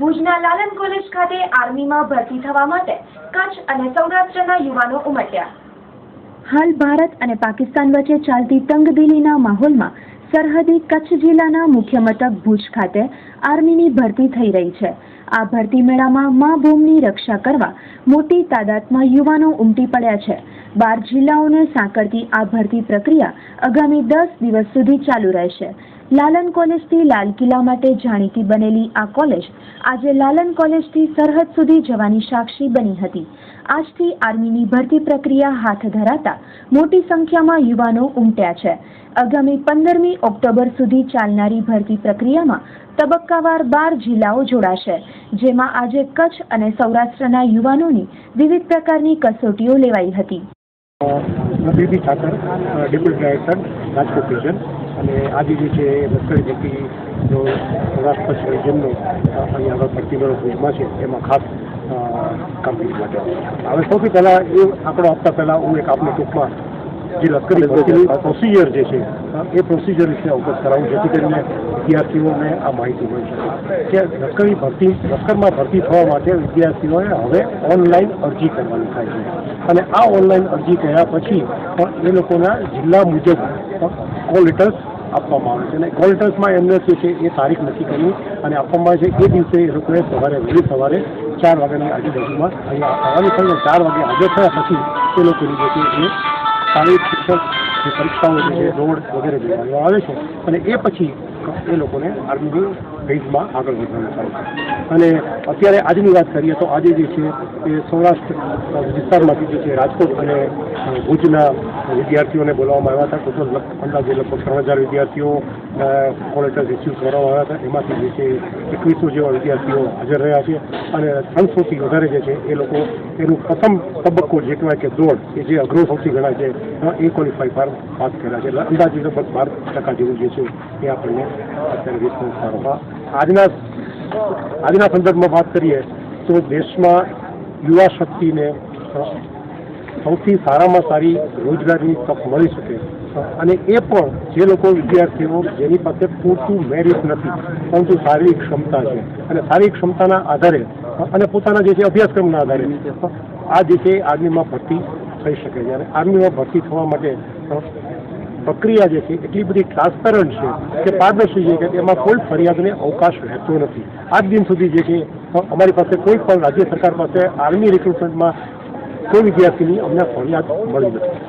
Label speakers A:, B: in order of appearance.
A: ભુજના લાલન કોલેજ ખાતે આર્મીમાં ભરતી થવા માટે કચ્છ અને સૌરાષ્ટ્રના યુવાનો ઉમટ્યા। હાલ ભારત અને પાકિસ્તાન વચ્ચે ચાલતી તંગદિલીના માહોલમાં સરહદી કચ્છ જિલ્લાના મુખ્ય મથક ભુજ ખાતે આર્મીની ભરતી થઈ રહી છે। આ ભરતી મેળામાં મા ભૂમિની રક્ષા કરવા મોટી તાદાદમાં યુવાનો ઉમટી પડ્યા છે। 12 જિલ્લાઓને સાંકળતી આ ભરતી પ્રક્રિયા આગામી 10 દિવસ સુધી ચાલુ રહેશે। લાલન કોલેજથી લાલ કિલ્લા માટે જાણીતી બનેલી આ કોલેજ આજે લાલન કોલેજથી સરહદ સુધી જવાની સાક્ષી બની હતી। આજથી આર્મીની ભરતી પ્રક્રિયા હાથ ધરાતા મોટી સંખ્યામાં યુવાનો ઉમટ્યા છે। આગામી 15મી ઓક્ટોબર સુધી ચાલનારી ભરતી પ્રક્રિયામાં તબક્કાવાર 12 જિલ્લાઓ જોડાશે, જેમાં આજે કચ્છ અને સૌરાષ્ટ્રના યુવાનોની વિવિધ પ્રકારની કસોટીઓ લેવાઈ હતી।
B: Nabibi Thakar, deputy director, Rajkot division, અને આજે જે છે લશ્કરી ભરતી જો સૌરાષ્ટ્ર કચ્છ રીજનનો અહીંયા આગળ ભરતી મેળો ભુજમાં છે એમાં ખાસ કામગીરી માટે હવે સૌથી પહેલાં એ આંકડો આપતા પહેલાં હું એક આપને ટૂંકમાં જે લશ્કરી ભરતીની પ્રોસિજર જે છે એ પ્રોસિજર વિશે અવગત કરાવું, જેથી કરીને વિદ્યાર્થીઓને આ માહિતી મળી શકે કે લશ્કરમાં ભરતી થવા માટે વિદ્યાર્થીઓએ હવે ઓનલાઈન અરજી કરવાની થાય છે, અને આ ઓનલાઈન અરજી કર્યા પછી એ લોકોના જિલ્લા મુજબ કોલ લેટર્સ આપવામાં આવે છે, અને કોલ લેટર્સમાં એમને જે છે એ તારીખ નક્કી કરવી અને આપવામાં આવે છે। એ દિવસે એ લોકોએ વહેલી સવારે 4 વાગ્યાની આજુબાજુમાં અહીંયા આવવાની થાય, 4 વાગે હાજર થયા પછી એ લોકોની જે છે એ શારીરિક શિક્ષણ જે પરીક્ષાઓ જે છે દોડ વગેરે લેવામાં આવે છે, અને એ પછી એ લોકોને આર્મીની ફેઝમાં આગળ વધવાનું થાય છે। અને અત્યારે આજની વાત કરીએ તો આજે જે છે એ સૌરાષ્ટ્ર વિસ્તારમાંથી જે છે રાજકોટ અને ભુજના વિદ્યાર્થીઓને બોલાવવામાં આવ્યા હતા। ટોટલ અંદાજે લગભગ 3000 વિદ્યાર્થીઓ કોલ લેટર રિસીવ કરવામાં આવ્યા હતા। એમાંથી જે છે 2100 જેવા વિદ્યાર્થીઓ હાજર રહ્યા છે, અને 300થી વધારે જે છે એ લોકો એનું પ્રથમ તબક્કો જે કહેવાય કે દોડ કે જે અઘરો સૌથી ગણાય છે એ ક્વોલિફાઈ પાસ કર્યા છે, એટલે અંદાજે લગભગ 12% જેવું જે છે એ આપણને અત્યારે રિસ્પોન્સ સારો। આજના સંદર્ભમાં વાત કરીએ તો દેશમાં યુવા શક્તિને સૌથી સારામાં સારી રોજગારીની તક મળી શકે, અને એ પણ જે લોકો વિદ્યાર્થીઓ જેની પાસે પૂરતું મેરિટ નથી પરંતુ શારીરિક ક્ષમતા છે, અને શારીરિક ક્ષમતાના આધારે અને પોતાના જે છે અભ્યાસક્રમના આધારે આ જે છે આર્મીમાં ભરતી થઈ શકે છે। અને આર્મીમાં ભરતી થવા માટે પ્રક્રિયા જે છે એટલી બધી ટ્રાન્સપેરન્ટ છે કે પારદર્શી છે કે એમાં કોઈ ફરિયાદને અવકાશ રહેતો નથી। આજ દિન સુધી જે છે અમારી પાસે કોઈ પણ રાજ્ય સરકાર પાસે આર્મી રિક્રુટમેન્ટમાં કોઈ વિદ્યાર્થીની અમને ફરિયાદ મળી નથી।